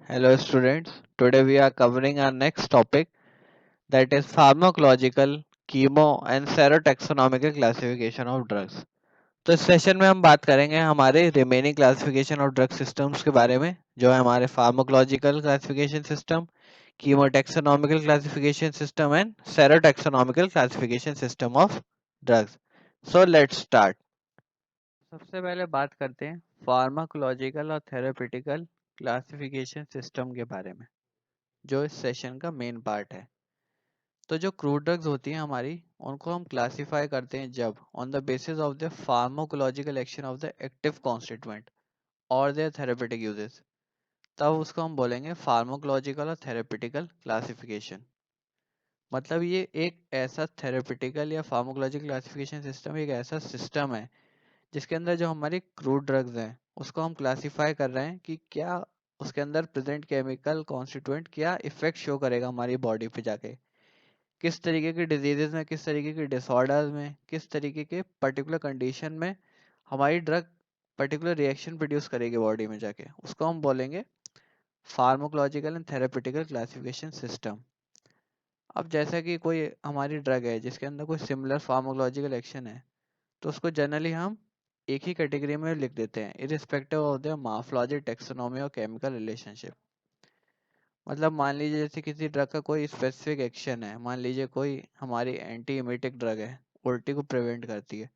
Hello students, today we are covering our next topic that is pharmacological, chemo and serotaxonomical classification of drugs. तो इस session में हम बात करेंगे हमारे remaining classification of drug systems के बारे में जो है हमारे pharmacological classification system, chemotaxonomical classification system and serotaxonomical classification system of drugs. So let's start. सबसे पहले बात करते हैं फार्माकोलॉजिकल और थेरेपेटिकल क्लासिफिकेशन सिस्टम के बारे में जो इस सेशन का मेन पार्ट है. तो जो क्रूड ड्रग्स होती हैं हमारी उनको हम क्लासिफाई करते हैं जब on the basis of the pharmacological action of the active constituent और देयर थेरेपेटिक यूजेस, तब उसको हम बोलेंगे फार्माकोलॉजिकल और थेरेपेटिकल क्लासिफिकेशन. मतलब ये एक ऐसा थेरेपेटिकल या फार्माकोलॉजिकल क्लासिफिकेशन सिस्टम एक ऐसा सिस्टम है जिसके अंदर जो हमारी क्रूड ड्रग्स हैं उसको हम क्लासिफाई कर रहे हैं कि क्या उसके अंदर प्रेजेंट केमिकल कॉन्स्टिट्यूएंट क्या इफेक्ट शो करेगा हमारी बॉडी पे जाके, किस तरीके के डिजीजेज में, किस तरीके के डिसऑर्डर्स में, किस तरीके के पर्टिकुलर कंडीशन में हमारी ड्रग पर्टिकुलर रिएक्शन प्रोड्यूस करेगी बॉडी में जाके, उसको हम बोलेंगे फार्माकोलॉजिकल एंड थेरेपेटिकल क्लासिफिकेशन सिस्टम. अब जैसा कि कोई हमारी ड्रग है जिसके अंदर कोई सिमिलर फार्माकोलॉजिकल एक्शन है तो उसको जनरली हम एक ही कैटेगरी में लिख देते हैं irrespective of the morphology, taxonomy और केमिकल रिलेशनशिप. मतलब मान लीजिए जैसे किसी ड्रग का कोई स्पेसिफिक एक्शन है, मान लीजिए कोई हमारी एंटी इमेटिक ड्रग है, उल्टी को प्रिवेंट करती है,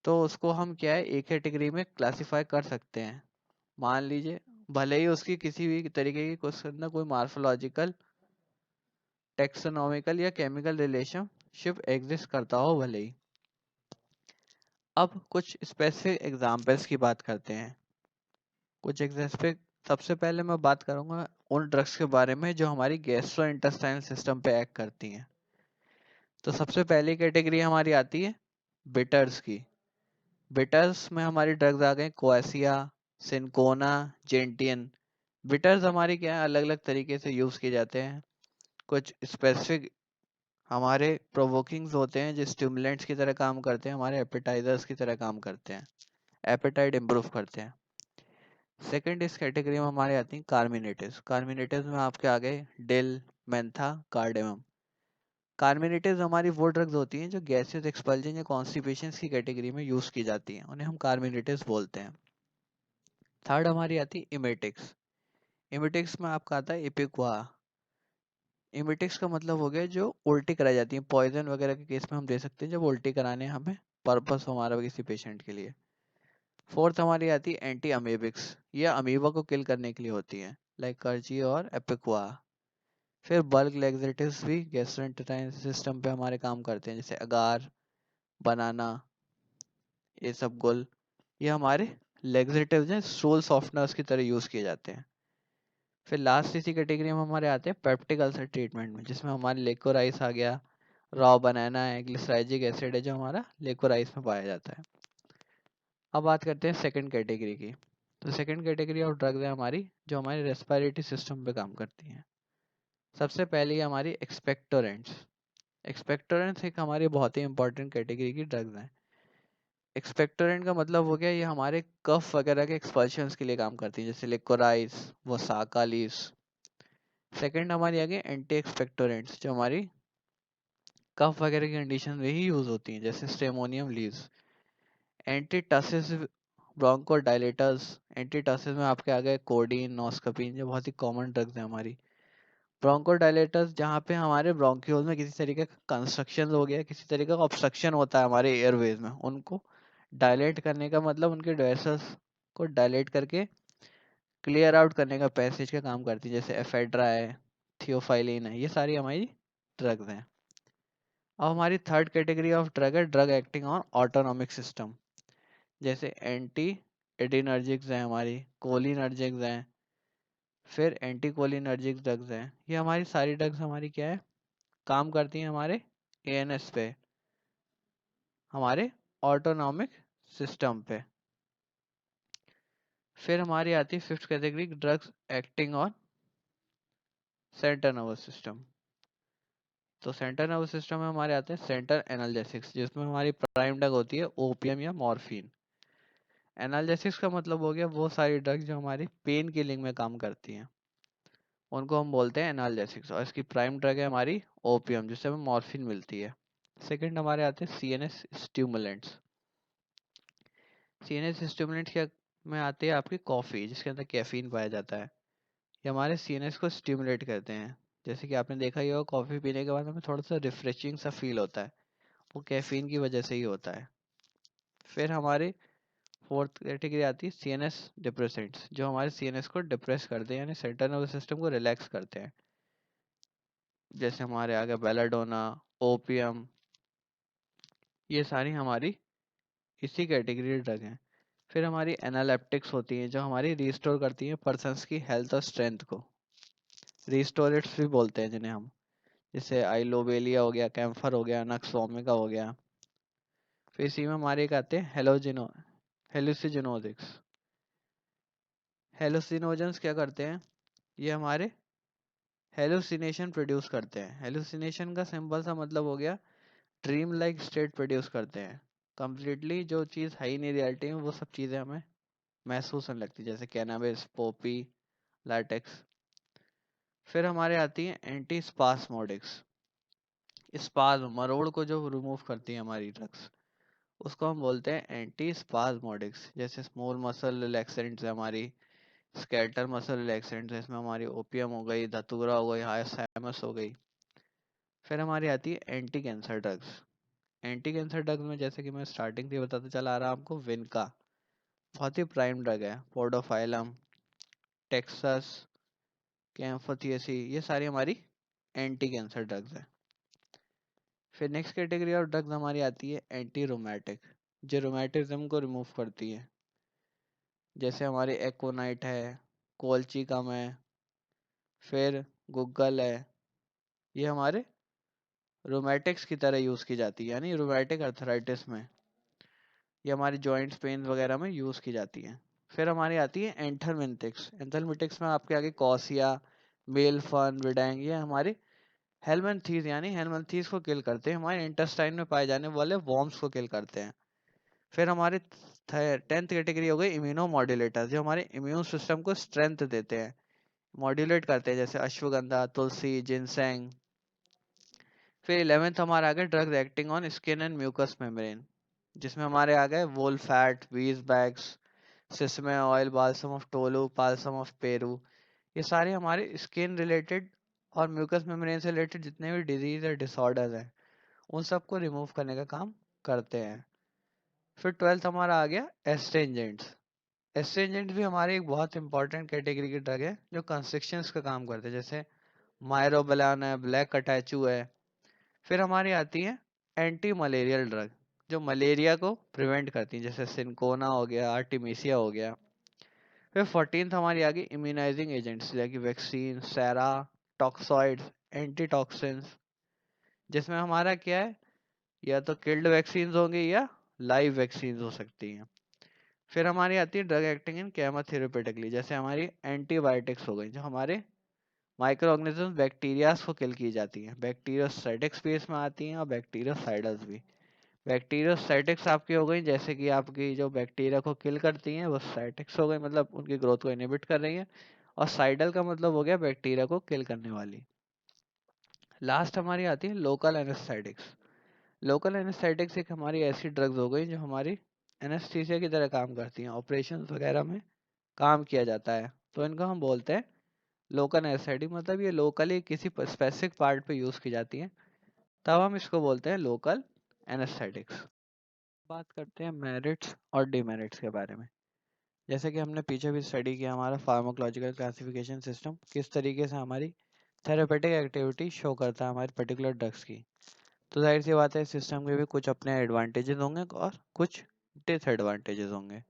तो उसको हम क्या है एक कैटेगरी में क्लासिफाई कर सकते हैं. मान लीजिए भले ही उसकी किसी भी तरीके की उसके अंदर कोई मार्फोलॉजिकल, टेक्सोनोमिकल या केमिकल रिलेशनशिप एग्जिस्ट करता हो भले ही. अब कुछ स्पेसिफिक एग्जांपल्स की बात करते हैं. कुछ स्पेसिफिक, सबसे पहले मैं बात करूंगा उन ड्रग्स के बारे में जो हमारी गैस्ट्रो इंटेस्टाइनल सिस्टम पे एक्ट करती हैं. तो सबसे पहली कैटेगरी हमारी आती है बिटर्स की. बिटर्स में हमारी ड्रग्स आ गए कोएसिया, सिंकोना, जेंटियन. बिटर्स हमारी क्या है अलग अलग तरीके से यूज किए जाते हैं. कुछ स्पेसिफिक हमारे प्रोवोकिंग्स होते हैं जो स्टिमुलेंट्स की तरह काम करते हैं, हमारे एपेटाइजर्स की तरह काम करते हैं, एपेटाइट इम्प्रूव करते हैं. सेकंड इस कैटेगरी में हमारे आती हैं कार्मिनेटिव्स. कार्मिनेटिव्स में आपके आ गए डिल, मेंथा, कार्डेमम. कार्मिनेटिव्स हमारी वो ड्रग्स होती हैं जो गैसेस एक्सपल्जन या कॉन्स्टिपेशन की कैटेगरी में यूज की जाती हैं, उन्हें हम कार्मिनेटिव्स बोलते हैं. थर्ड हमारी आती है इमेटिक्स. इमेटिक्स में आपका आता है इपिक्वा. इमेटिक्स का मतलब हो गया जो उल्टी कराई जाती है, पॉइजन वगैरह के केस में हम दे सकते हैं जब उल्टी कराने हमें पर्पस हमारा किसी पेशेंट के लिए. फोर्थ हमारी आती है एंटी अमीबिक्स. ये अमीबा को किल करने के लिए होती है, लाइक कर्ची और एपिक्वा. फिर बल्क लैक्सेटिव्स भी गैस्ट्रोइंटेस्टाइनल सिस्टम पे हमारे काम करते हैं, जैसे अगार, बनाना, ये सब गुल. ये हमारे लैक्सेटिव्स हैं, स्टूल सॉफ्टनर्स की तरह यूज किए जाते हैं. फिर लास्ट इसी कैटेगरी में हमारे आते हैं पेप्टिक अल्सर ट्रीटमेंट में, जिसमें हमारे लेकोराइस आ गया, रॉ बनाना है, ग्लिसराइजिक एसिड है जो हमारा लेकोराइस में पाया जाता है. अब बात करते हैं सेकंड कैटेगरी की. तो सेकंड कैटेगरी ऑफ ड्रग्स है हमारी जो हमारे रेस्पिरेटरी सिस्टम पे काम करती हैं. सबसे पहली है हमारी एक्सपेक्टोरेंट्स. एक्सपेक्टोरेंट्स एक हमारी बहुत ही इंपॉर्टेंट कैटेगरी की ड्रग्स हैं. एक्सपेक्टोरेंट का मतलब हो गया ये हमारे कफ वगैरह के एक्सपल्शंस के लिए काम करती है, जैसे लिकोराइस, वसाकालिस. सेकंड हमारी आ गई एंटी एक्सपेक्टोरेंट्स जो हमारी कफ वगैरह की कंडीशन में ही यूज होती हैं, जैसे stramonium leaves. Antitussives bronchodilators. Antitussives में आपके आ गए कोडीन, नॉस्कपिन, जो बहुत ही कॉमन ड्रग्स हैं हमारी. ब्रोंको डायलेटर्स जहाँ पे हमारे ब्रोंक्यूल में किसी तरीके का कंस्ट्रक्शन हो गया, किसी तरीके का ऑब्स्ट्रक्शन होता है हमारे एयरवेज में, उनको डायलेट करने का मतलब उनके वेसल्स को डायलेट करके क्लियर आउट करने का पैसेज का काम करती है, जैसे एफेड्रा है, थियोफाइलिन है. ये सारी हमारी ड्रग्स हैं. अब हमारी थर्ड कैटेगरी ऑफ ड्रग है drug acting on autonomic system. जैसे एंटी एडिनर्जिक्स हैं हमारी, कोलिनर्जिक्स हैं, फिर एंटी कोलिनर्जिक ड्रग्स हैं. ये हमारी सारी ड्रग्स हमारी क्या है काम करती हैं हमारे एएनएस पे, हमारे ऑटोनॉमिक सिस्टम पे. फिर हमारी आती है fifth category drugs acting on central nervous system. तो सेंट्रल नर्वस सिस्टम में हमारे आते हैं सेंट्रल एनाल्जेसिक्स, जिसमें हमारी प्राइम ड्रग होती है ओपियम या मॉर्फिन. एनाल्जेसिक्स का मतलब हो गया वो सारी ड्रग्स जो हमारी पेन किलिंग में काम करती हैं. उनको हम बोलते हैं एनाल्जेसिक्स, और इसकी प्राइम ड्रग है हमारी ओपियम, जिससे हमें मॉर्फिन मिलती है। सेकंड हमारे आते हैं सीएनएस स्टिमुलेंट्स। सीएनएस स्टिमुलेंट्स क्या में आती है आपकी कॉफ़ी, जिसके अंदर कैफीन पाया जाता है। ये हमारे सीएनएस को स्टिमुलेट करते हैं। जैसे कि आपने देखा ही होगा, कॉफ़ी पीने के बाद हमें थोड़ा सा रिफ्रेशिंग सा फील होता है, वो कैफीन की वजह से ही होता है। फिर हमारी फोर्थ कैटेगरी आती है सीएनएस डिप्रेसेंट्स, जो हमारे सीएनएस को डिप्रेस करते हैं, यानी सेंट्रल नर्वस सिस्टम को रिलैक्स करते हैं। जैसे हमारे आगे बेलाडोना, ओपियम, ये सारी हमारी इसी कैटेगरी ड्रग हैं। फिर हमारी एनालेप्टिक्स होती हैं, जो हमारी रिस्टोर करती हैं पर्सन्स की हेल्थ और स्ट्रेंथ को। रिस्टोरेट्स भी बोलते हैं जिन्हें हम, जैसे आइलोबेलिया हो गया, कैम्फर हो गया, नक्स वोमिका हो गया। फिर इसी में हमारे एक आते हैं हेलुसिनोजिक्स। हेलुसिनोजेंस क्या करते हैं, ये हमारे हेलुसिनेशन प्रोड्यूस करते हैं। हेलुसिनेशन का सिंपल सा मतलब हो गया ड्रीम लाइक स्टेट प्रोड्यूस करते हैं। कंप्लीटली जो चीज़ है ही नहीं रियलिटी में, वो सब चीज़ें हमें महसूस होने लगती है, जैसे कैनाबिस, पोपी, लैटेक्स। फिर हमारे आती हैं एंटी स्पास्मोडिक्स। स्पाज्म, मरोड़ को जो रिमूव करती है हमारी ड्रग्स, उसको हम बोलते हैं एंटी स्पाज्मोडिक्स। जैसे स्मॉल मसल रिलैक्सेंट्स है हमारी, स्केलेटल मसल रिलैक्सेंट्स है, इसमें हमारी ओपियम हो गई, धतूरा हो गई, हाइसैमस हो गई। फिर हमारी आती है anti cancer drugs. Anti cancer drugs में जैसे कि मैं स्टार्टिंग से बताता चला आ रहा आपको, विनका बहुत ही प्राइम ड्रग है, पोडोफाइलम, टेक्सस, कैम्फोथिएसी, ये सारी हमारी एंटी कैंसर ड्रग्स हैं। फिर नेक्स्ट कैटेगरी ऑफ ड्रग्स हमारी आती है एंटी रोमैटिक, जो रोमैटिज्म को रिमूव करती है। जैसे हमारी एकोनाइट है, कोल्चिकम है, फिर गुग्गल है। ये हमारे रोमैटिक्स की तरह यूज़ की जाती है, यानी रोमैटिक अर्थराइटिस में, ये हमारी जॉइंट्स पेन वगैरह में यूज़ की जाती है। फिर हमारी आती है एंथलमिंथिक्स। एंथलमिंथिक्स में आपके आगे कॉसिया, मेल फन, विडैंग, ये हमारी हेलमिंथीज, यानी हेलमिंथीज को किल करते हैं, हमारे इंटेस्टाइन में पाए जाने वाले वॉर्म्स को किल करते हैं। फिर हमारी 10th कैटेगरी हो गई इम्यूनो मॉड्यूलेटर, जो हमारे इम्यून सिस्टम को स्ट्रेंथ देते हैं, मॉड्यूलेट करते हैं, जैसे अश्वगंधा, तुलसी, जिनसेंग। फिर 11th हमारा आ गया drug acting on skin and mucous membrane, जिसमें हमारे आ गए wool fat, beeswax, sesame oil, balsam of tolu, balsam of Peru. ये सारे हमारे स्किन रिलेटेड और म्यूकस मेम्ब्रेन से रिलेटेड जितने भी डिजीज या डिसऑर्डर्स हैं, उन सबको रिमूव करने का काम करते हैं। फिर 12th हमारा आ गया एस्ट्रेंजेंट्स। एस्ट्रेंजेंट भी हमारी एक बहुत इंपॉर्टेंट कैटेगरी की ड्रग है, जो कंस्ट्रिक्शंस का काम करते हैं, जैसे मायरोबलान है, ब्लैक कटैचू है। फिर हमारी आती है एंटी मलेरियल ड्रग, जो मलेरिया को प्रिवेंट करती हैं, जैसे सिंकोना हो गया, आर्टिमीसिया हो गया। फिर 14th हमारी आ गई इम्यूनाइजिंग एजेंट्स, जैसे कि वैक्सीन, सेरा, टॉक्सॉइड्स, एंटीटॉक्सिन्स, जिसमें हमारा क्या है, या तो किल्ड वैक्सीन होंगी या लाइव वैक्सीन हो सकती हैं। फिर हमारी आती है ड्रग एक्टिंग इन केमोथेरेपेटिकली, जैसे हमारी एंटीबायोटिक्स हो गई, जो हमारे माइक्रो ऑर्गेनिज्म बैक्टीरियाज को किल की जाती हैं। बैक्टीरियोसाइटिक स्पेस में आती हैं और बैक्टीरियोसाइडल्स भी। बैक्टीरियोसाइटिक्स आपकी हो गई, जैसे कि आपकी जो बैक्टीरिया को किल करती हैं वो साइटिक्स हो गई, मतलब उनकी ग्रोथ को इनहिबिट कर रही है। और साइडल का मतलब हो गया बैक्टीरिया को किल करने वाली। लास्ट हमारी आती है लोकल एनेस्थेटिक्स। लोकल एनेस्थेटिक्स एक हमारी ऐसी ड्रग्स हो गई जो हमारी एनेस्थीसिया की तरह काम करती हैं, ऑपरेशन वगैरह में काम किया जाता है, तो इनको हम बोलते हैं लोकल एनेस्थेटिक। मतलब ये लोकली किसी स्पेसिफिक पार्ट पे यूज़ की जाती है, तब हम इसको बोलते हैं लोकल एनेस्थेटिक्स। बात करते हैं मेरिट्स और डिमेरिट्स के बारे में। जैसे कि हमने पीछे भी स्टडी किया, हमारा फार्माकोलॉजिकल क्लासिफिकेशन सिस्टम किस तरीके से हमारी थेरेपेटिक एक्टिविटी शो करता है हमारी पर्टिकुलर ड्रग्स की। तो जाहिर सी बात है, सिस्टम के भी कुछ अपने एडवांटेजेस होंगे और कुछ डिसएडवांटेजेस होंगे।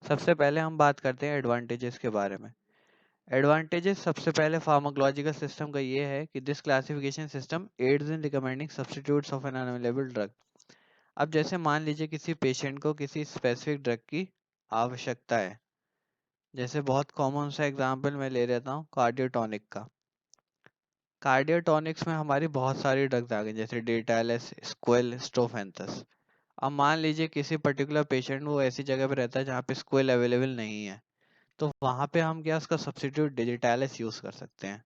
सबसे पहले हम बात करते हैं एडवांटेजेस के बारे में। एडवांटेजेस सबसे पहले फार्माकोलॉजिकल सिस्टम का ये है कि this classification system aids in recommending substitutes of an unavailable drug. अब जैसे मान लीजिए किसी पेशेंट को किसी स्पेसिफिक ड्रग की आवश्यकता है, जैसे बहुत कॉमन सा एग्जांपल मैं ले लेता हूँ कार्डियोटॉनिक का। कार्डियोटॉनिक्स में हमारी बहुत सारी ड्रग्स आ गई, जैसे डेटाइलस, स्क्विल, स्ट्रोफेंथस। अब मान लीजिए किसी पर्टिकुलर पेशेंट वो ऐसी जगह पे रहता है जहाँ पे स्क्विल अवेलेबल नहीं है, तो वहाँ पे हम क्या उसका सब्स्टिट्यूट डिजिटालिस यूज़ कर सकते हैं।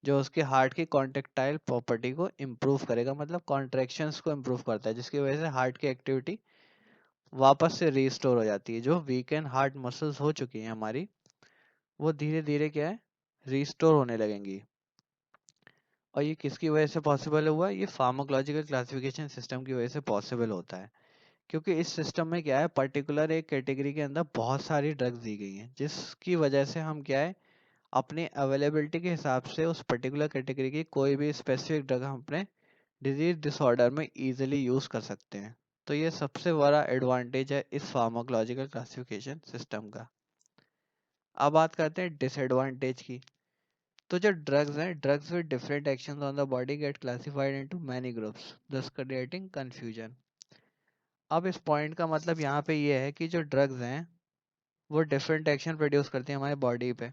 जो उसके हार्ट की कॉन्ट्रेक्टाइल प्रॉपर्टी को इम्प्रूव करेगा, मतलब कॉन्ट्रैक्शंस को इम्प्रूव करता है, जिसकी वजह से हार्ट की एक्टिविटी वापस से रीस्टोर हो जाती है। जो वीकेंड हार्ट मसल्स हो चुकी हैं हमारी, वो धीरे धीरे क्या है, रीस्टोर होने लगेंगी। और ये किसकी वजह से पॉसिबल हुआ? ये फार्माकोलॉजिकल क्लासिफिकेशन सिस्टम की वजह से पॉसिबल होता है। क्योंकि इस सिस्टम में क्या है, पर्टिकुलर एक कैटेगरी के अंदर बहुत सारी ड्रग्स दी गई हैं, जिसकी वजह से हम क्या है, अपनी अवेलेबिलिटी के हिसाब से उस पर्टिकुलर कैटेगरी की कोई भी स्पेसिफिक ड्रग हम अपने डिजीज डिसऑर्डर में इजीली यूज कर सकते हैं। तो ये सबसे बड़ा एडवांटेज है इस फार्माकोलॉजिकल क्लासिफिकेशन सिस्टम का। अब बात करते हैं डिसएडवांटेज की। तो जो ड्रग्स हैं, drugs with different actions on the body get classified into many groups, thus creating confusion। अब इस पॉइंट का मतलब यहाँ पे ये है कि जो ड्रग्स हैं वो डिफरेंट एक्शन प्रोड्यूस करती हैं हमारी बॉडी पे।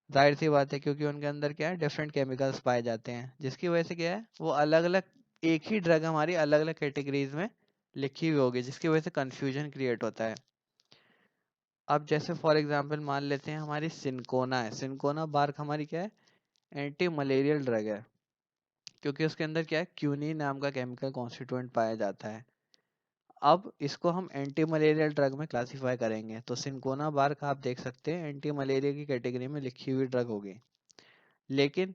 जाहिर सी बात है, क्योंकि उनके अंदर क्या है, डिफरेंट केमिकल्स पाए जाते हैं, जिसकी वजह से क्या है, वो अलग अलग, एक ही ड्रग हमारी अलग अलग कैटेगरीज में लिखी हुई होगी, जिसकी वजह से कंफ्यूजन क्रिएट होता है। अब जैसे फॉर एग्जांपल मान लेते हैं हमारी सिनकोना है। सिनकोना बार्क हमारी क्या है, एंटी मलेरियल ड्रग है, क्योंकि उसके अंदर क्या है, क्यूनिन नाम का केमिकल कॉन्स्टिट्यूएंट पाया जाता है। अब इसको हम एंटी मलेरियल ड्रग में क्लासीफाई करेंगे, तो सिनकोना बार्क आप देख सकते हैं एंटी मलेरिया की कैटेगरी में लिखी हुई ड्रग होगी। लेकिन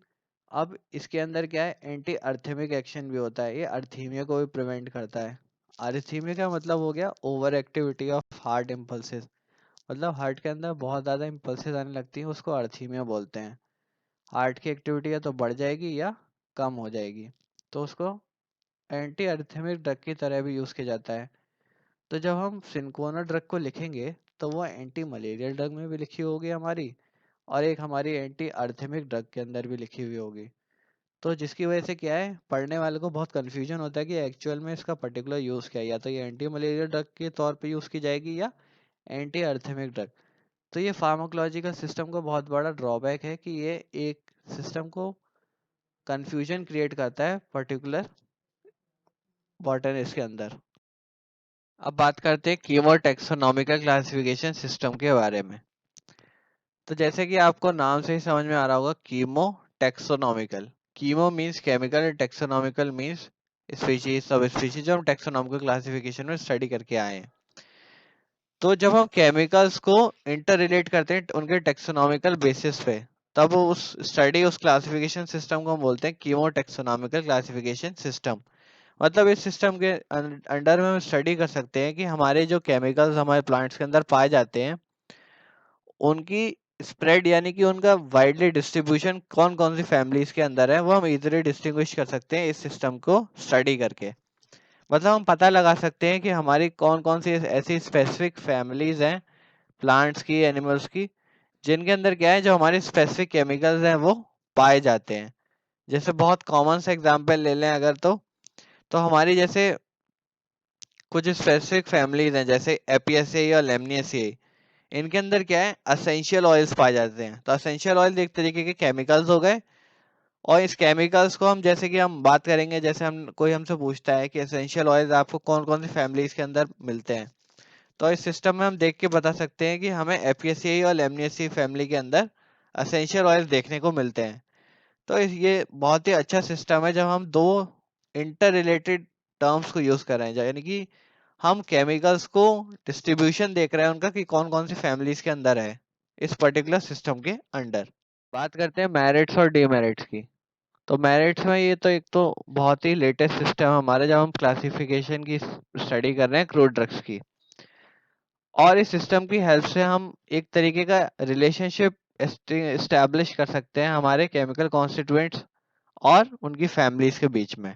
अब इसके अंदर क्या है, एंटी अर्थेमिक एक्शन भी होता है, ये अर्थीमिया को भी प्रिवेंट करता है। अर्थीमिया का मतलब हो गया over activity of heart impulses, मतलब हार्ट के अंदर बहुत ज़्यादा इम्पल्सेस आने लगती हैं, उसको अर्थीमिया बोलते हैं। हार्ट की एक्टिविटी या तो बढ़ जाएगी या कम हो जाएगी, तो उसको एंटी अर्थेमिक ड्रग की तरह भी यूज़ किया जाता है। तो जब हम सिनकोना ड्रग को लिखेंगे, तो वो एंटी मलेरियल ड्रग में भी लिखी होगी हमारी, और एक हमारी एंटी अर्थेमिक ड्रग के अंदर भी लिखी हुई होगी। तो जिसकी वजह से क्या है, पढ़ने वाले को बहुत कंफ्यूजन होता है कि एक्चुअल में इसका पर्टिकुलर यूज़ क्या है, या तो ये एंटी मलेरियल ड्रग के तौर पे यूज़ की जाएगी या एंटी अर्थेमिक ड्रग। तो ये फार्माकोलॉजिकल सिस्टम का बहुत बड़ा ड्रॉबैक है कि ये एक सिस्टम को कंफ्यूजन क्रिएट करता है पर्टिकुलर बॉटनिस्ट के अंदर। अब बात करते हैं कीमो टेक्सोनॉमिकल क्लासिफिकेशन सिस्टम के बारे में। तो जैसे कि आपको नाम से ही समझ में आ रहा होगा, chemo taxonomical, chemo means chemical, taxonomical means species, सब स्पीशीज, जो हम टेक्सोनॉमिकल क्लासिफिकेशन में स्टडी करके आए हैं। तो जब हम केमिकल्स को इंटर रिलेट करते हैं उनके टेक्सोनॉमिकल बेसिस पे, तब उस स्टडी, उस क्लासिफिकेशन सिस्टम को हम बोलते हैं कीमो टेक्सोनॉमिकल क्लासिफिकेशन सिस्टम। मतलब इस सिस्टम के अंडर में हम स्टडी कर सकते हैं कि हमारे जो केमिकल्स हमारे प्लांट्स के अंदर पाए जाते हैं, उनकी स्प्रेड यानी कि उनका वाइडली डिस्ट्रीब्यूशन कौन कौन सी फैमिलीज के अंदर है, वो हम इजीली डिस्टिंग्विश कर सकते हैं इस सिस्टम को स्टडी करके। मतलब हम पता लगा सकते हैं कि हमारी कौन कौन सी ऐसी स्पेसिफिक फैमिलीज हैं प्लांट्स की, एनिमल्स की, जिनके अंदर क्या है, जो हमारे स्पेसिफिक केमिकल्स हैं वो पाए जाते हैं। जैसे बहुत कॉमन सा एग्जांपल ले लें अगर, तो हमारी जैसे कुछ स्पेसिफिक फैमिलीज हैं, जैसे एपियेसियाई और लेमनियेसियाई। इनके अंदर क्या है, असेंशियल ऑयल्स पाए जाते हैं। तो असेंशियल ऑयल एक तरीके के केमिकल्स हो गए, और इस केमिकल्स को हम, जैसे कि हम बात करेंगे, जैसे हम कोई हमसे पूछता है कि एसेंशियल ऑयल्स आपको कौन कौन सी फैमिलीज के अंदर मिलते हैं, तो इस सिस्टम में हम देख के बता सकते हैं कि हमें एपियेसियाई और लेमनियेसियाई फैमिली के अंदर असेंशियल ऑयल्स देखने को मिलते हैं। तो ये बहुत ही अच्छा सिस्टम है जब हम दो इंटर रिलेटेड टर्म्स को यूज कर रहे हैं, यानी कि हम केमिकल्स को डिस्ट्रीब्यूशन देख रहे हैं उनका कि कौन कौन सी फैमिलीज के अंदर है इस पर्टिकुलर सिस्टम के अंडर। बात करते हैं मेरिट्स और डीमेरिट्स की। तो मेरिट्स में ये तो एक तो बहुत ही लेटेस्ट सिस्टम है हमारे, जब हम क्लासिफिकेशन की स्टडी कर रहे हैं क्रूड ड्रग्स की, और इस सिस्टम की हेल्प से हम एक तरीके का रिलेशनशिप एस्टेब्लिश कर सकते हैं हमारे केमिकल कॉन्स्टिट्यूएंट्स और उनकी फैमिलीज के बीच में।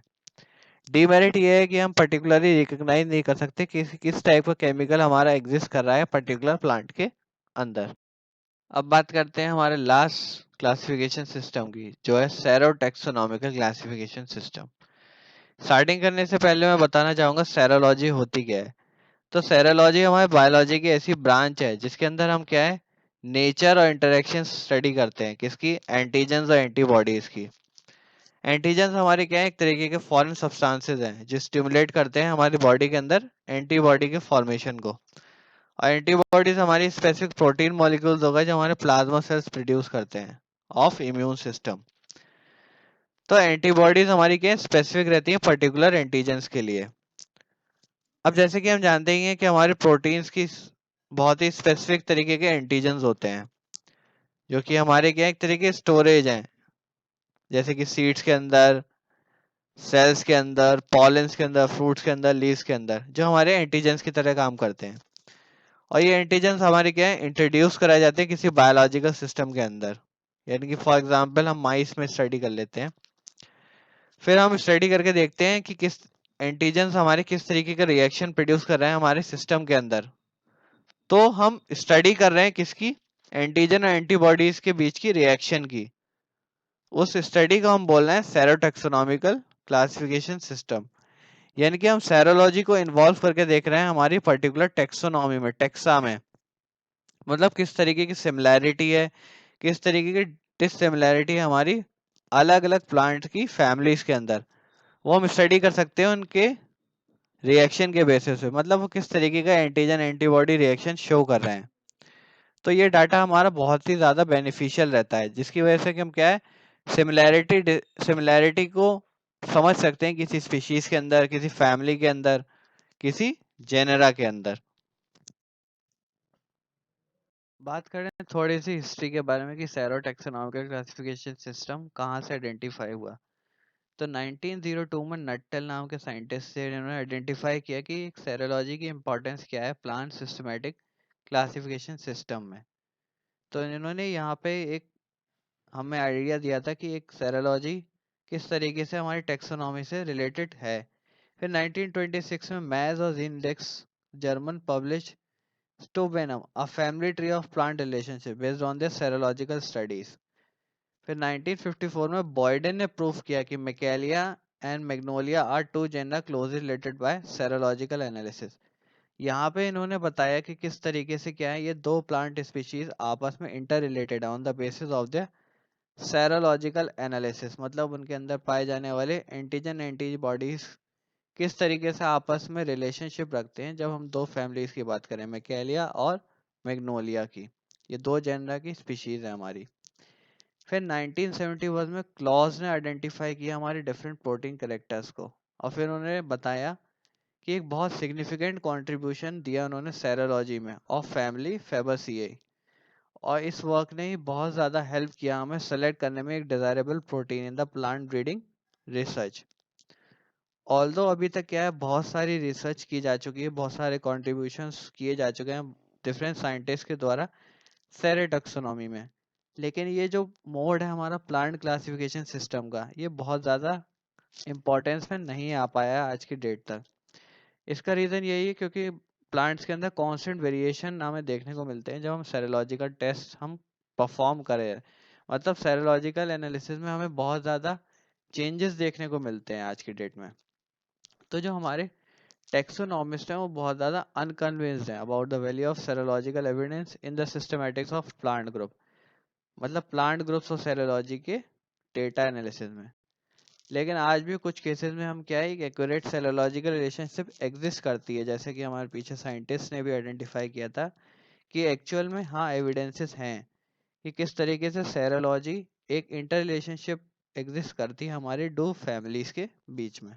डीमेरिट ये है कि हम पर्टिकुलरली रिकॉग्नाइज नहीं कर सकते कि किस टाइप का केमिकल हमारा एग्जिस्ट कर रहा है पर्टिकुलर प्लांट के अंदर। अब बात करते हैं हमारे लास्ट क्लासिफिकेशन सिस्टम की, जो है सेरोटैक्सोनॉमिकल क्लासिफिकेशन सिस्टम। स्टार्टिंग करने से पहले मैं बताना चाहूंगा सेरोलॉजी होती क्या है। तो सेरोलॉजी हमारे बायोलॉजी की ऐसी ब्रांच है जिसके अंदर हम क्या है, नेचर और इंटरेक्शन स्टडी करते हैं, किसकी, एंटीजेंस और एंटीबॉडीज की। एंटीजेंस हमारे क्या है, एक तरीके के फॉरेन सब्सटेंसेस हैं जो स्टिमुलेट करते हैं हमारी बॉडी के अंदर एंटीबॉडी के फॉर्मेशन को। और एंटीबॉडीज हमारी स्पेसिफिक प्रोटीन मॉलिक्यूल्स होगा जो हमारे प्लाज्मा सेल्स प्रोड्यूस करते हैं ऑफ इम्यून सिस्टम। तो एंटीबॉडीज हमारी क्या स्पेसिफिक रहती है पर्टिकुलर एंटीजेंस के लिए। अब जैसे कि हम जानते ही हैं कि हमारे प्रोटीन्स की बहुत ही स्पेसिफिक तरीके के एंटीजेंस होते हैं, जो कि हमारे क्या एक तरीके स्टोरेज हैं, जैसे कि सीड्स के अंदर, सेल्स के अंदर, पॉलेंस के अंदर, फ्रूट्स के अंदर, लीव्स के अंदर, जो हमारे एंटीजेंस की तरह काम करते हैं। और ये एंटीजेंस हमारे क्या है इंट्रोड्यूस कराए जाते हैं किसी बायोलॉजिकल सिस्टम के अंदर। यानी कि फॉर एग्जांपल हम माइस में स्टडी कर लेते हैं, फिर हम स्टडी करके देखते हैं कि किस एंटीजेंस हमारे किस तरीके का रिएक्शन प्रोड्यूस कर रहे हैं हमारे सिस्टम के अंदर। तो हम स्टडी कर रहे हैं किसकी, एंटीजन और एंटीबॉडीज के बीच की रिएक्शन की। उस स्टडी को हम बोल रहे हैं सेरोटैक्सोनॉमिकल क्लासिफिकेशन सिस्टम। यानी कि हम सेरोलॉजी को इन्वॉल्व करके देख रहे हैं हमारी पर्टिकुलर टेक्सोनॉमी में, टेक्सा में, मतलब किस तरीके की सिमिलैरिटी है, किस तरीके की डिसिमिलैरिटी है हमारी अलग अलग प्लांट की फैमिलीज के अंदर। वो हम स्टडी कर सकते हैं उनके रिएक्शन के बेसिस पे, मतलब वो किस तरीके का एंटीजन एंटीबॉडी रिएक्शन शो कर रहे हैं। तो ये डाटा हमारा बहुत ही ज़्यादा बेनिफिशियल रहता है, जिसकी वजह से कि हम क्या है सिमिलैरिटी सिमिलैरिटी को समझ सकते हैं किसी स्पीशीज के अंदर, किसी फैमिली के अंदर, किसी जेनेरा के अंदर। बात करें थोड़ी सी हिस्ट्री के बारे में कि सेरोटैक्सोनॉमिकल क्लासिफिकेशन सिस्टम कहाँ से आइडेंटिफाई हुआ। तो 1902 में नट्टेल नाम के साइंटिस्ट से इन्होंने आइडेंटिफाई किया कि सेरोलॉजी की इंपॉर्टेंस क्या है प्लांट सिस्टमेटिक क्लासिफिकेशन सिस्टम में। तो इन्होंने यहाँ पे एक हमें आइडिया दिया था कि एक सेरोलॉजी किस तरीके से हमारी टेक्सोनॉमी से रिलेटेड है। फिर 1926 में मैज और जीनडेक्स जर्मन पब्लिश स्टोबेनम a family tree of plant relationship based on the serological studies. फिर 1954 में बॉयडन ने प्रूव किया कि Michelia and Magnolia are two genera closely related by serological analysis. यहाँ पे इन्होंने बताया कि किस तरीके से क्या है ये दो प्लांट स्पीशीज आपस में इंटर रिलेटेड है on the basis of the serological analysis, मतलब उनके अंदर पाए जाने वाले एंटीजन एंटीबॉडीज किस तरीके से आपस में रिलेशनशिप रखते हैं। जब हम दो फैमिलीज की बात करें मैकेलिया और मैग्नोलिया की, ये दो जेनरा की स्पीशीज है हमारी। फिर 1971 में क्लॉज ने आइडेंटिफाई किया हमारे डिफरेंट प्रोटीन करेक्टर्स को, और फिर उन्होंने बताया कि एक बहुत सिग्निफिकेंट कंट्रीब्यूशन दिया उन्होंने सेरोलॉजी में ऑफ फैमिली फेबेसिएई। और इस वर्क ने ही बहुत ज़्यादा हेल्प किया हमें सेलेक्ट करने में एक desirable protein in the plant breeding research. Although अभी तक क्या है बहुत सारी रिसर्च की जा चुकी है, बहुत सारे कॉन्ट्रीब्यूशंस किए जा चुके हैं डिफरेंट साइंटिस्ट के द्वारा सेरेटैक्सोनॉमी में, लेकिन ये जो मोड है हमारा प्लांट क्लासिफिकेशन सिस्टम का, ये बहुत ज़्यादा इम्पोर्टेंस में नहीं आ पाया आज की डेट तक। इसका रीज़न यही है क्योंकि प्लांट्स के अंदर कांस्टेंट वेरिएशन हमें देखने को मिलते हैं जब हम सेरोलॉजिकल टेस्ट हम परफॉर्म करें, मतलब सेरोलॉजिकल एनालिसिस में हमें बहुत ज़्यादा चेंजेस देखने को मिलते हैं आज की डेट में। तो जो हमारे टेक्सोनॉमिस्ट हैं वो बहुत ज़्यादा अनकन्विंस्ड हैं about the value of serological evidence in the systematics of plant group, मतलब प्लांट ग्रुप्स और सेरोलॉजी के डेटा एनालिसिस में। लेकिन आज भी कुछ केसेस में हम क्या है एक एक्यूरेट सेरोलॉजिकल रिलेशनशिप एग्जिस्ट करती है, जैसे कि हमारे पीछे साइंटिस्ट ने भी आइडेंटिफाई किया था कि एक्चुअल में हाँ एविडेंसेस हैं कि किस तरीके से सेरोलॉजी एक इंटर रिलेशनशिप एग्जिस्ट करती है हमारे दो फैमिलीज के बीच में।